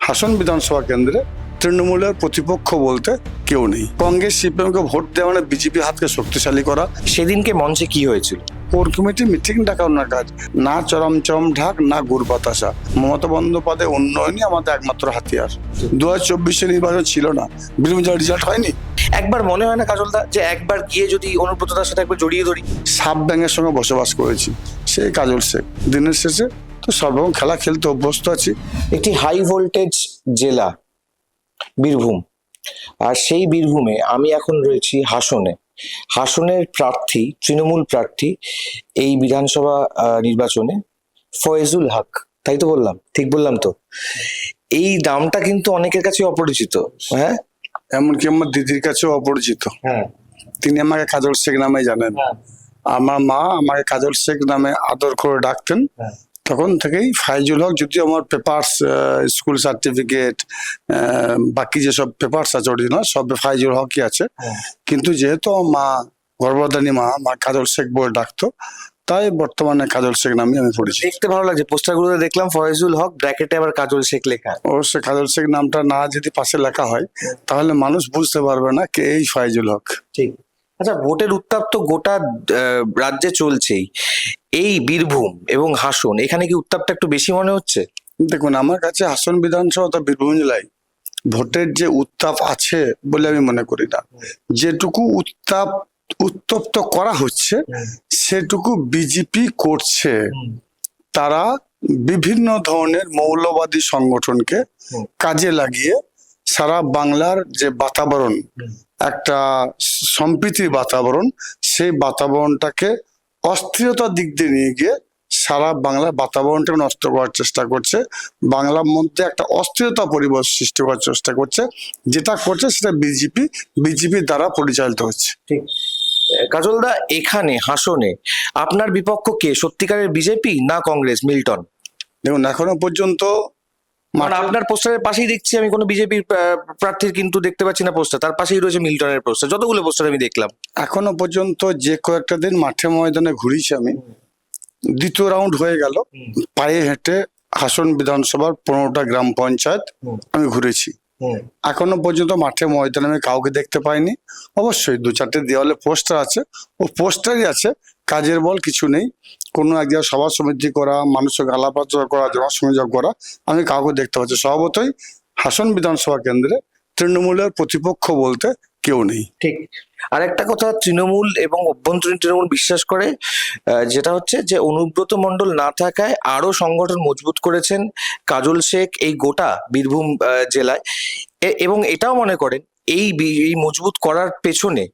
হাসন বিধানসভা কেন্দ্রে তৃণমূলের প্রতিপক্ষ বলতে কেউ নেই। কংগ্রেস সিপিএমকে ভোট দেওয়া মানে বিজেপি হাতকে শক্তিশালী করা। সেদিনকে মঞ্চে কি হয়েছিল? কোর কমিটি মিটিং ডাকা ওনার কাজ, না চরম ঢাক না গুড় বাতাসা। মমতা বন্দ্যোপাধ্যায় উন্নয়নই আমাদের একমাত্র হাতিয়ার। 2024 নির্বাচন ছিল না, বিরোধী রেজাল্ট হয়নি। একবার মনে হয় না কাজলদা যে একবার গিয়ে যদি অনুব্রতদার সাথে একবার জড়িয়ে ধরি? সাপ ব্যাঙের সঙ্গে বসবাস করেছি, সেই কাজল শেখ। দিনের শেষে তো সর্বরকম খেলা খেলতে অভ্যস্ত আছি। একটি হাই ভোল্টেজ জেলা বীরভূম, আর সেই বীরভূমে আমি এখন রয়েছি হাসনে। হাসনের প্রার্থী, তৃণমূল প্রার্থী এই বিধানসভা নির্বাচনে ফয়েজুল হক, তাই তো বললাম? ঠিক বললাম তো? এই নামটা কিন্তু অনেকের কাছে অপরিচিত। হ্যাঁ, এমনকি আমার দিদির কাছেও অপরিচিত। হ্যাঁ, তিনি আমাকে কাজল শেখ নামে জানেন। আমার মা আমাকে কাজল শেখ নামে আদর করে ডাকতেন। তখন থেকেই ফাইজুল হক, যদিও আমার পেপারস, স্কুল সার্টিফিকেট, বাকি যেসব পেপারস আছে অরিজিনাল সব ফাইজুল হকই আছে। কিন্তু যেহেতু আমার মা, গর্ভধারী মা আমার কাজল শেখ বলে ডাকতো, তাই বর্তমানে কাজল শেখ নামে আমি পড়েছি। দেখতে ভালো লাগছে, পোস্টারগুলোতে দেখলাম ফয়েজুল হক ব্র্যাকেটে আবার কাজল শেখ লেখা। অবশ্যই কাজল শেখ নামটা না যদি পাশে লেখা হয় তাহলে মানুষ বুঝতে পারবে না কে এই ফাইজুল হক। ঠিক। আচ্ছা, ভোটের উত্তাপ তো গোটা রাজ্যে চলছেই। এই বীরভূম এবং হাসন, এখানে কি উত্তাপটা একটু বেশি মনে হচ্ছে? দেখুন, আমার কাছে হাসন বিধানসভা তা বীরভূম জেলায় ভোটের যে উত্তাপ আছে বলে আমি মনে করি না। যেটুকু উত্তপ্ত করা হচ্ছে সেটুকু বিজেপি করছে। তারা বিভিন্ন ধরনের মৌলবাদী সংগঠনকে কাজে লাগিয়ে সারা বাংলার যে বাতাবরণ, একটা সম্প্রীতির বাতাবরণ, সেই বাতাবরণটাকে অস্থিরতার দিক দিয়ে নিয়ে গিয়ে সারা বাংলার বাতাবরণটাকে নষ্ট করার চেষ্টা করছে। বাংলার মধ্যে একটা অস্থিরতা পরিবেশ সৃষ্টি করার চেষ্টা করছে। যেটা করছে সেটা বিজেপির দ্বারা পরিচালিত হচ্ছে। ঠিক। কাজলদা, এখানে হাসনে আপনার বিপক্ষ কে? সত্যিকারের বিজেপি না কংগ্রেস, মিল্টন? দেখুন, এখনো পর্যন্ত মানে আপনার পোস্টারের পাশেই দেখছি আমি কোনো বিজেপির প্রার্থীর কিন্তু দেখতে পাচ্ছি না পোস্টার, তার পাশেই রয়েছে মিল্টনের পোস্টার। যতগুলো পোস্টার আমি দেখলাম এখনো পর্যন্ত যে কয়েকটা দিন মাঠে ময়দানে ঘুরিয়েছি আমি, দ্বিতীয় রাউন্ড হয়ে গেল, পায়ে হেঁটে হাসন বিধানসভার 15টা গ্রাম পঞ্চায়েত আমি ঘুরেছি। এখনো পর্যন্ত মাঠে ময়দানে আমি কাউকে দেখতে পাইনি। অবশ্যই 2-4টে দেওয়ালে পোস্টার আছে, ও পোস্টারই আছে, কাজের বল কিছু নেই। কোনো এক জায়গায় সভা সমিতি করা, মানুষের আলাপ-আলোচনা করা, জনসংযোগ করা, আমি কাউকে দেখতে পাচ্ছি। স্বভাবতই হাসন বিধানসভা কেন্দ্রে তৃণমূলের প্রতিপক্ষ বলতে কেউ নেই। ঠিক। আর একটা কথা, তৃণমূল এবং অভ্যন্তরীণ তৃণমূল বিশ্বাস করে যেটা হচ্ছে যে অনুব্রত মণ্ডল না থাকায় আরো সংগঠন মজবুত করেছেন কাজল শেখ এই গোটা বীরভূম জেলায়। এবং এটাও মনে করেন এই মজবুত করার পেছনে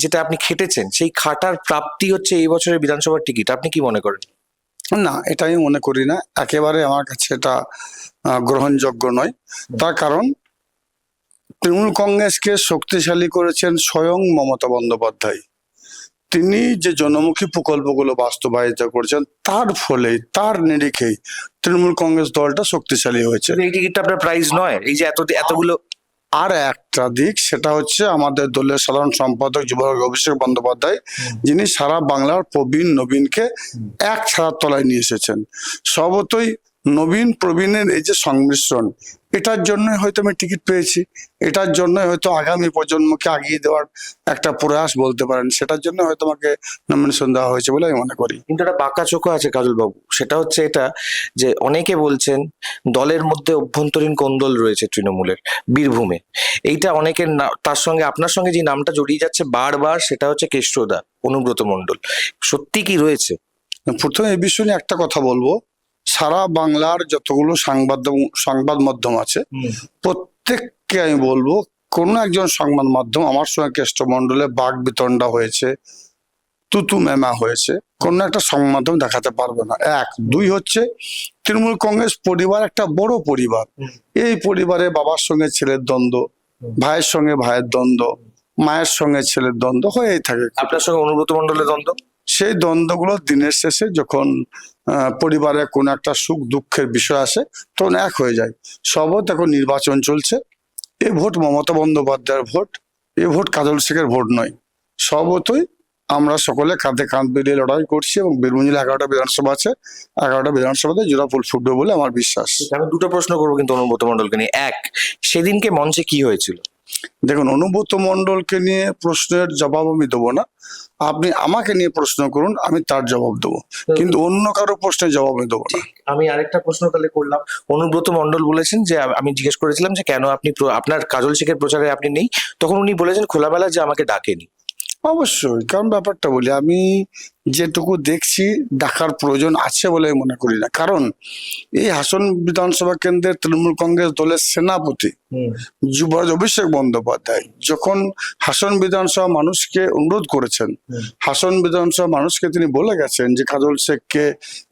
যেটা আপনি খেটেছেন, সেই খাটার প্রাপ্তি হচ্ছে এই বছরের বিধানসভার টিকিট। আপনি কি মনে করেন? না, এটা আমি মনে করি না। একেবারে আমার কাছে এটা গ্রহণযোগ্য নয়। তার কারণ তৃণমূল কংগ্রেসকে শক্তিশালী করেছেন স্বয়ং মমতা বন্দ্যোপাধ্যায়। তিনি যে জনমুখী প্রকল্পগুলো বাস্তবায়িত করেছেন তার ফলেই, তার নিরিখেই তৃণমূল কংগ্রেস দলটা শক্তিশালী হয়েছে। এই টিকিটটা আপনার প্রাইজ নয়, এই যে এতগুলো। আর একটা দিক, সেটা হচ্ছে আমাদের দলের সাধারণ সম্পাদক যুবরাজ অভিষেক বন্দ্যোপাধ্যায়, যিনি সারা বাংলার প্রবীণ নবীনকে এক ছাতার তলায় নিয়ে এসেছেন। স্বভাবতই নবীন প্রবীণের এই যে সংমিশ্রণ, এটার জন্যই হয়তো আমি টিকিট পেয়েছি। এটার জন্যই হয়তো আগামী প্রজন্মকে আগিয়ে দেওয়ার একটা প্রয়াস বলতে পারেন, সেটার জন্য হয়তো আমাকে নমিনেশন দেওয়া হয়েছে বলে আমি মনে করি। কিন্তু একটা বাঁকা চোখা আছে কাজল বাবু, সেটা হচ্ছে এটা যে অনেকে বলছেন দলের মধ্যে অভ্যন্তরীণ কোন্দল রয়েছে তৃণমূলের বীরভূমে। এইটা অনেকের তার সঙ্গে আপনার সঙ্গে যে নামটা জড়িয়ে যাচ্ছে বারবার, সেটা হচ্ছে কেষ্টদা, অনুব্রত মণ্ডল। সত্যি কি রয়েছে? প্রথমে এই বিষয় নিয়ে একটা কথা বলবো। সারা বাংলার যতগুলো সংবাদ মাধ্যম আছে, প্রত্যেককে আমি বলবো, কোনো একজন সংবাদ মাধ্যম আমার সঙ্গে কেষ্টমণ্ডলে বাক বিতণ্ডা হয়েছে, তুতু মেমা হয়েছে, কোনো একটা সংবাদ মাধ্যম দেখাতে পারবে না। 1, 2 হচ্ছে তৃণমূল কংগ্রেস পরিবার একটা বড় পরিবার। এই পরিবারে বাবার সঙ্গে ছেলের দ্বন্দ্ব, ভাইয়ের সঙ্গে ভাইয়ের দ্বন্দ্ব, মায়ের সঙ্গে ছেলের দ্বন্দ্ব হয়েই থাকে। আপনার সঙ্গে অনুব্রত মণ্ডলের দ্বন্দ্ব? সেই দ্বন্দ্বগুলো দিনের শেষে যখন পরিবারে কোনো একটা সুখ দুঃখের বিষয় আসে তখন এক হয়ে যায়। সবত এখন নির্বাচন চলছে। এ ভোট মমতা বন্দ্যোপাধ্যায়ের ভোট, এ ভোট কাজল শেখের ভোট নয়। সবতই আমরা সকলে কাঁধে কাঁধ মিলিয়ে লড়াই করছি এবং বীরভূম জেলা 11টা বিধানসভা আছে, 11টা বিধানসভাতে জোড়া ফুল ফুটবে বলে আমার বিশ্বাস। আমি দুটো প্রশ্ন করবো কিন্তু অনুব্রত মণ্ডলকে নিয়ে। এক, সেদিনকে মঞ্চে কি হয়েছিল? দেখুন, অনুব্রত মণ্ডলকে নিয়ে প্রশ্নের জবাব আমি দেবো না, আপনি আমাকে নিয়ে প্রশ্ন করুন, আমি তার জবাব দেবো, কিন্তু অন্য কারো প্রশ্নের জবাব আমি দেবো না। আমি আরেকটা প্রশ্ন তাহলে করলাম। অনুব্রত মণ্ডল বলেছেন যে আমি জিজ্ঞেস করেছিলাম যে কেন আপনি আপনার কাজল শেখের প্রচারে আপনি নেই, তখন উনি বলেছেন খোলামেলা যে আমাকে ডাকেনি। অবশ্যই, কারণ ব্যাপারটা বলি, আমি যেটুকু দেখছি ডাকার প্রয়োজন আছে বলে আমি মনে করি না। কারণ এই হাসন বিধানসভা কেন্দ্রের তৃণমূল কংগ্রেস দলের সেনাপতি যুবরাজ অভিষেক বন্দ্যোপাধ্যায় যখন হাসন বিধানসভা মানুষকে অনুরোধ করেছেন, হাসন বিধানসভা মানুষকে তিনি বলে গেছেন যে কাজল শেখকে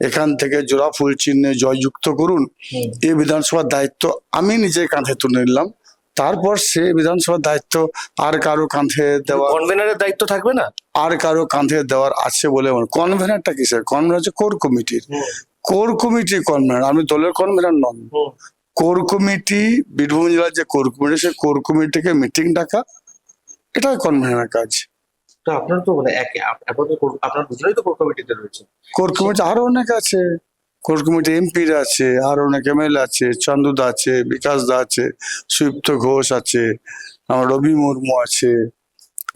এখান থেকে জোড়া ফুল চিহ্নে জয়যুক্ত করুন, এই বিধানসভার দায়িত্ব আমি নিজে কাঁধে তুলে নিলাম। তারপর সে বিধানসভার দায়িত্ব আর কারো কাঁধে দেওয়া, কনভেনারের দায়িত্ব থাকবে না? আর কারো কাঁধে দেওয়ার আছে বলে কনভেনারটা কিসের? কনভেনার হচ্ছে কোর কমিটির, কোর কমিটি কনভেনার, আপনি দলের কনভেনার নন। কোর কমিটি, বীরভূম জেলার যে কোর কমিটি, সে কোর কমিটিকে মিটিং ডাকা, এটাই কনভেনারের কাজ। তো আপনার তো মানে আপনার দুজনেই তো কোর কমিটিতে রয়েছে। কোর কমিটি আরো অনেক আছে, কোর কমিটি এমপির আছে, আর অনেক এমএলএ আছে, চন্দুদা আছে, বিকাশ দা আছে, সুইপ্ত ঘোষ আছে, আমার রবি মুর্মু আছে,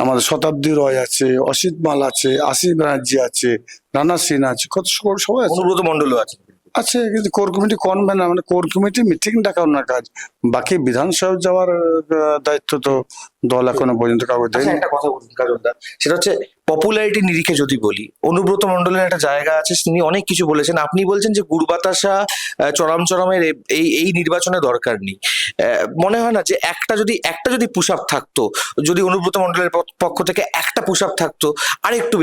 আমাদের শতাব্দী রয় আছে, অসিত মাল আছে, আশিস ব্যানার্জি আছে, রানা সিনহা আছে, কত সবাই আছে। অনুব্রত মণ্ডলও আছে। আছে, কিন্তু কোর কমিটি কনভেনার, মানে কোর কমিটি মিটিং ডাকা ওনার কাজ। বাকি বিধানসভা যাওয়ার দায়িত্ব তো দল এখনো পর্যন্ত কাউকে আচ্ছা, দেয়নি। একটা কথা বলুন কাজলদা, সেটা হচ্ছে পপুলারিটি নিরিখে যদি বলি, অনুব্রত মণ্ডলের একটা জায়গা আছে, তিনি অনেক কিছু বলেছেন। আপনি বলছেন যে গুড়বাতাসা চরমের এই নির্বাচনে দরকার নেই। মনে হয় না যে একটা যদি পুশ আপ থাকতো, যদি অনুব্রত মণ্ডলের পক্ষ থেকে একটা পুশ আপ থাকতো, আরেকটু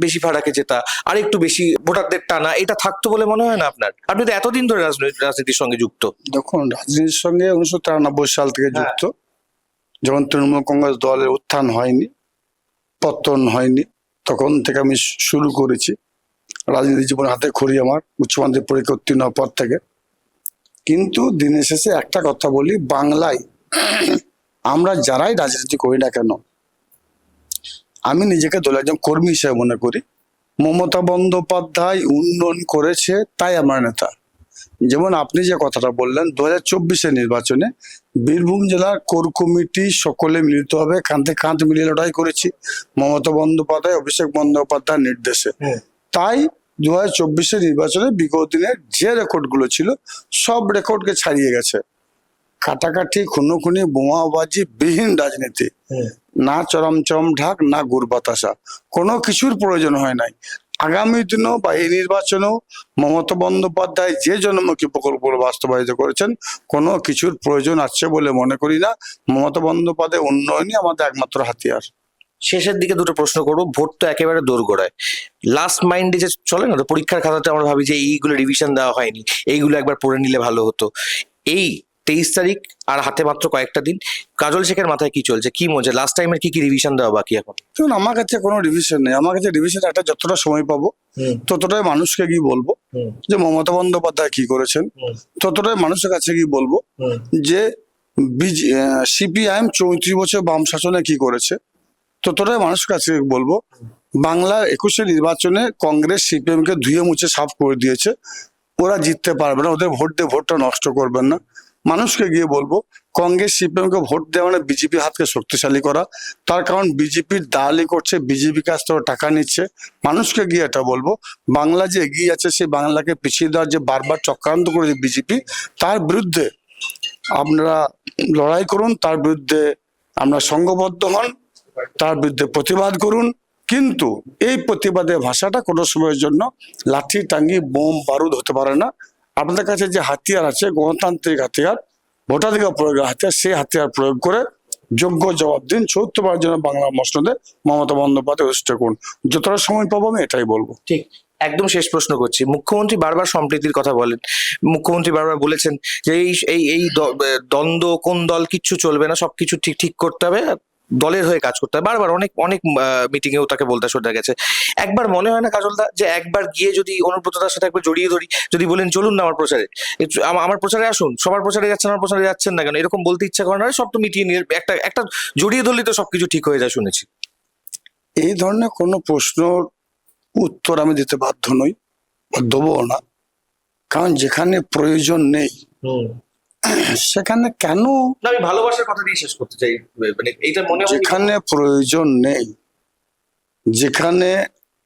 বেশি ফারাকে জেতা, আরেকটু বেশি ভোটারদের টানা, এটা থাকতো বলে মনে হয় না আপনার? আপনি তো এতদিন ধরে রাজনীতির সঙ্গে যুক্ত। দেখুন, রাজনীতির সঙ্গে 1993 সাল থেকে যুক্ত, যখন তৃণমূল কংগ্রেস দলের উত্থান হয়নি, পতন হয়নি, তখন থেকে আমি শুরু করেছি রাজনীতি জীবন, হাতে খড়ি আমার, উচ্চ মাধ্যমিক পরীক্ষা উত্তীর্ণ হওয়ার পর থেকে। কিন্তু দিনের শেষে একটা কথা বলি, বাংলায় আমরা যারাই রাজনীতি করি না কেন, আমি নিজেকে দলের একজন কর্মী হিসেবে মনে করি। মমতা বন্দ্যোপাধ্যায় উন্নয়ন করেছে, তাই আমার নেতা। যেমন আপনি যে কথাটা বললেন, 2024 নির্বাচনে বীরভূম জেলার কোর কমিটি সকলে মিলিতভাবে কাঁধে কাঁধ মিলিয়ে লড়াই করেছি মমতা বন্দ্যোপাধ্যায়, অভিষেক বন্দ্যোপাধ্যায়ের নির্দেশে। তাই 2024 নির্বাচনে বিগত দিনের যে রেকর্ডগুলো ছিল, সব রেকর্ডকে ছাড়িয়ে গেছে। কাটাকাটি, খুনোখুনি, বোমাবাজি বিহীন রাজনীতি, না চরম ঢাক, না গুড় বাতাসা, কোনো কিছুর প্রয়োজন হয় নাই। আগামী দিনেও বা এই নির্বাচনেও মমতা বন্দ্যোপাধ্যায় যে জনমুখী প্রকল্পগুলো বাস্তবায়িত করেছেন, কোনো কিছুর প্রয়োজন আছে বলে মনে করি না। মমতা বন্দ্যোপাধ্যায় উন্নয়নই আমাদের একমাত্র হাতিয়ার। শেষের দিকে দুটো প্রশ্ন করবো। ভোট তো একেবারে দোরগোড়ায়, লাস্ট মাইন্ডে যে চলে না, তো পরীক্ষার খাতাতে আমরা ভাবি যে এইগুলো রিভিশন দেওয়া হয়নি, এইগুলো একবার পড়ে নিলে ভালো হতো। এই 23 তারিখ আর হাতে মাত্র কয়েকটা দিন, কাজল শেখের মাথায় কি চলছে, কি মনে হচ্ছে লাস্ট টাইমের কি রিভিশন দেওয়া বাকি এখন? দেখুন, আমার কাছে কোনো রিভিশন নেই। আমার কাছে রিভিশন একটা, যতটা সময় পাবো ততটাই মানুষকে গিয়ে বলবো যে মমতা বন্দ্যোপাধ্যায় কি করেছেন, ততটাই মানুষের কাছে গিয়ে বলবো যে সিপিআইএম 34 বছর বাম শাসনে কি করেছে, ততটাই মানুষের কাছে বলবো। বাংলার 21 নির্বাচনে কংগ্রেস সিপিএম কে ধুয়ে মুছে সাফ করে দিয়েছে, ওরা জিততে পারবে না, ওদের ভোট দিয়ে ভোটটা নষ্ট করবেন না। মানুষকে গিয়ে বলবো, কংগ্রেস সিপিএম কে ভোট দেওয়া মানে বিজেপি হাতকে শক্তিশালী করা। তার কারণ বিজেপির দালালি করছে, বিজেপি কাছ থেকে টাকা নিচ্ছে। মানুষকে গিয়ে এটা বলবো, বাংলা যে এগিয়ে যাচ্ছে, সেই বাংলাকে পিছিয়ে দেওয়ার যে বারবার চক্রান্ত করেছে বিজেপি, তার বিরুদ্ধে আপনারা লড়াই করুন, তার বিরুদ্ধে আমরা সংঘবদ্ধ হন, তার বিরুদ্ধে প্রতিবাদ করুন। কিন্তু এই প্রতিবাদের ভাষাটা কোনো সময়ের জন্য লাঠি, টাঙ্গি, বোম, বারুদ হতে পারে না। আপনাদের কাছে যে হাতিয়ার আছে, গণতান্ত্রিক হাতিয়ার, ভোটাধিকার প্রয়োগের হাতিয়ার, সেই হাতিয়ার প্রয়োগ করে যোগ্য জবাব দিন। 74বার জন্য বাংলা মসনদে মমতা বন্দ্যোপাধ্যায় অধিষ্ঠিত করুন। যতটা সময় পাবো আমি এটাই বলবো। ঠিক। একদম শেষ প্রশ্ন করছি। মুখ্যমন্ত্রী বারবার সম্প্রীতির কথা বলেন, মুখ্যমন্ত্রী বারবার বলেছেন যে এই দ্বন্দ্ব, কোন দল, কিচ্ছু চলবে না, সবকিছু ঠিক করতে হবে, দলের হয়ে কাজ করতে হবে। বারবার অনেক মিটিং এও তাকে বলতে শোনা গেছে। একবার মনে হয় না কাজলদা যে একবার গিয়ে যদি অনুব্রতদার সাথে একবার জড়িয়ে ধরি, যদি বলেন চলুন না আমার প্রচারে, আমার প্রচারে আসুন, সবার প্রচারে যাচ্ছেন, আমার প্রচারে যাচ্ছেন না কেন, এরকম বলতে ইচ্ছা করে না? সব তো মিটিয়ে নিয়ে একটা জড়িয়ে ধরলেই তো সবকিছু ঠিক হয়ে যায় শুনেছি। এই ধরনের কোনো প্রশ্নর উত্তর আমি দিতে বাধ্য নই বা দেবো না, কারণ যেখানে প্রয়োজন নেই সেখানে কেন, না, আমি ভালোবাসার কথা দিয়ে শেষ করতে চাই, মানে এইটা মনে হয় যেখানে প্রয়োজন নেই, যেখানে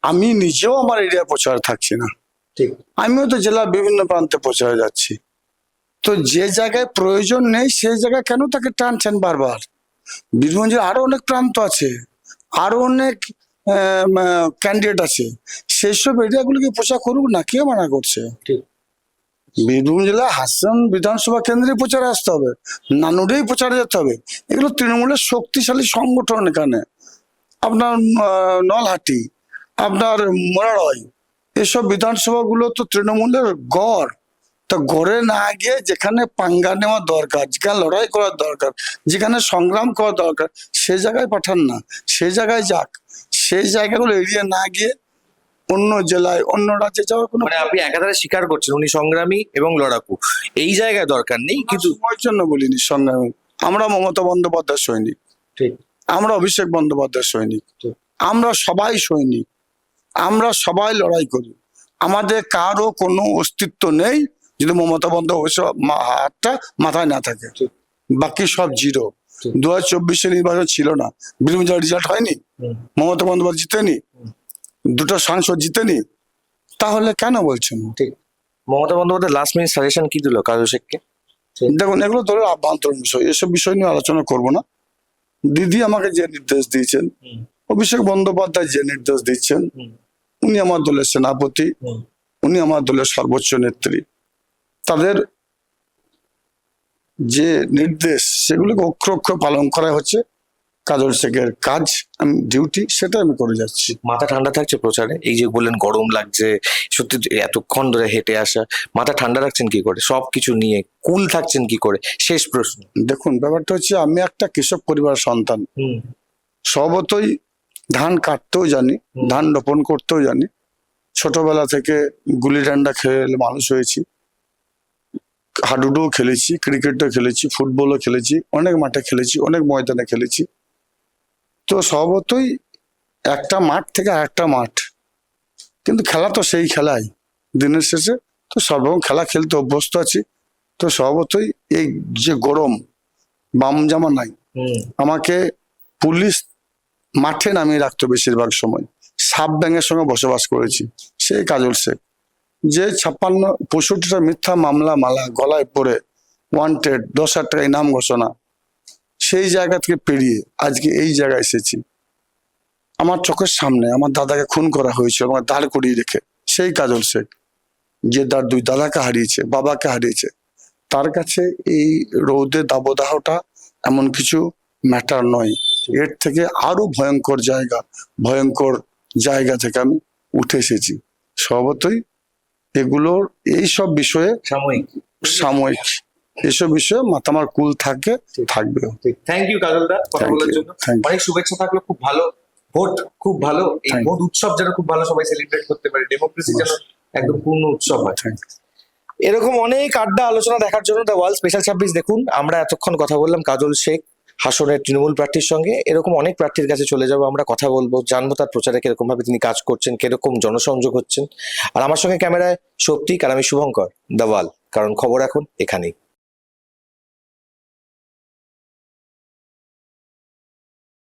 আমি নিজেও আমার এরিয়া প্রচার থাকছি না, ঠিক। আমিও তো জেলার বিভিন্ন প্রান্তে প্রচারে যাচ্ছি, তো যে জায়গায় প্রয়োজন নেই সেই জায়গায় কেন তাকে টানছেন বারবার? বীরভূমের আরো অনেক প্রান্ত আছে, আরো অনেক ক্যান্ডিডেট আছে, সেসব এরিয়াগুলোকে প্রচার করুক না, কে মানা করছে? ঠিক। বীরভূম জেলা হাসন বিধানসভা কেন্দ্রে প্রচারে আসতে হবে, নানুরেই প্রচারে যেতে হবে। এগুলো তৃণমূলের শক্তিশালী সংগঠন। এখানে আপনার নলহাটি, আপনার মোরারয়, এসব বিধানসভা গুলো তো তৃণমূলের গড়। তা গড়ে না গিয়ে যেখানে পাঙ্গা নেওয়া দরকার, যেখানে লড়াই করার দরকার, যেখানে সংগ্রাম করা দরকার, সে জায়গায় পাঠান না, সে জায়গায় যাক। সেই জায়গাগুলো এড়িয়ে না গিয়ে অন্য জেলায়, অন্য রাজ্যে যাওয়ার কোনো, মানে আপনি একাধারে স্বীকার করছেন উনি সংগ্রামী এবং লড়াকু, এই জায়গায় দরকার নেই কিন্তু। সময়ের জন্য বলিনি সংগ্রামী। আমরা মমতা বন্দ্যোপাধ্যায়ের সৈনিক, ঠিক। আমরা অভিষেক বন্দ্যোপাধ্যায়ের সৈনিক, ঠিক। আমরা সবাই সৈনিক, আমরা সবাই লড়াই করি। আমাদের কারো কোনো অস্তিত্ব নেই যদি মমতা বন্দ্যোপাধ্যায় হাতটা মাথায় না থাকে, ঠিক। বাকি সব জিরো। ঠিক। 2024 নির্বাচন ছিল না, বীরভূম জেলার রেজাল্ট হয়নি, মমতা বন্দ্যোপাধ্যায় জিতেনি, দুটো সাংসদ জিতেনি, তাহলে কেন বলছেন? ঠিক। Mamata Bandyopadhyay last minute suggestion কি দিল কাজল শেখকে? দেখুন, এগুলো দলের আভ্যন্তরীণ বিষয়, এসব বিষয় নিয়ে আলোচনা করব না। দিদি আমাকে যে নির্দেশ দিয়েছেন, অভিষেক বন্দ্যোপাধ্যায় যে নির্দেশ দিচ্ছেন, উনি আমার দলের সেনাপতি, উনি আমার দলের সর্বোচ্চ নেত্রী, তাদের যে নির্দেশ সেগুলোকে অক্ষরে অক্ষরে পালন করা হচ্ছে। কাজল শেখের কাজ, আমি ডিউটি, সেটা আমি করে যাচ্ছি। মাথা ঠান্ডা থাকছে প্রচারে? এই যে বললেন গরম লাগছে, সত্যি এতক্ষণ ধরে হেঁটে আসা, মাথা ঠান্ডা রাখছেন কি করে? সবকিছু নিয়ে কুল থাকছেন কি করে? শেষ প্রশ্ন। দেখুন, ব্যাপারটা হচ্ছে আমি একটা কৃষক পরিবারের সন্তান, স্বভাবতই ধান কাটতেও জানি, ধান রোপণ করতেও জানি। ছোটবেলা থেকে গুলি ডান্ডা খেলে মানুষ হয়েছি, হাডুডুও খেলেছি, ক্রিকেটও খেলেছি, ফুটবলও খেলেছি, অনেক মাঠে খেলেছি, অনেক ময়দানে খেলেছি। তো স্বভাবতই একটা মাঠ থেকে আরেকটা মাঠ, কিন্তু খেলা তো সেই খেলাই দিনের শেষে। তো সব রকম খেলা খেলতে অভ্যস্ত আছি। তো স্বভাবতই এই যে গরম, বাম জামা নাই, আমাকে পুলিশ মাঠে নামিয়ে রাখতো বেশিরভাগ সময়। সাপ ব্যাঙের সঙ্গে বসবাস করেছি, সেই কাজল শেখ যে 65টা মিথ্যা মামলা গলায় পড়ে ওয়ান্টেড, 10,000 টাকা ইনাম ঘোষণা, সেই জায়গা থেকে পেরিয়ে আজকে এই জায়গায় এসেছি। আমার চোখের সামনে আমার দাদাকে খুন করা হয়েছিল, আমার দাঁড় করিয়ে রেখে, সেই কাজল শেখ যে তার 2 দাদাকে হারিয়েছে, বাবাকে হারিয়েছে, তার কাছে এই রৌদের দাবদাহটা এমন কিছু ম্যাটার নয়। এর থেকে আরো ভয়ঙ্কর জায়গা থেকে আমি উঠে এসেছি। স্বভাবতই এগুলোর এইসব বিষয়ে সাময়িক এসব বিষয়ে মাথা আমার কুল থাকবে। থ্যাংক ইউ কাজল দা, কথা Thank বলার you, জন্য thank you. অনেক শুভেচ্ছা থাকলো। খুব ভালো ভোট, খুব ভালো এই Thank you. ভোট উৎসব যেন খুব ভালো সবাই সেলিব্রেট করতে পারে, ডেমোক্রেসি যেন একদম পূর্ণ উৎসব হয়। Thank you. এরকম অনেক আড্ডা আলোচনা দেখার জন্য দ্য ওয়ার্ল্ড স্পেশাল 26 দেখুন। আমরা এতক্ষণ কথা বললাম কাজল শেখ হাসনের তৃণমূল প্রার্থীর সঙ্গে। এরকম অনেক প্রার্থীর কাছে চলে যাবো, আমরা কথা বলবো, জানবো তার প্রচারে কিরকম ভাবে তিনি কাজ করছেন, কিরকম জনসংযোগ হচ্ছেন। আর আমার সঙ্গে ক্যামেরায় শক্তিক আর আমি শুভঙ্কর, দ্য ওয়াল, কারণ খবর এখন এখানেই।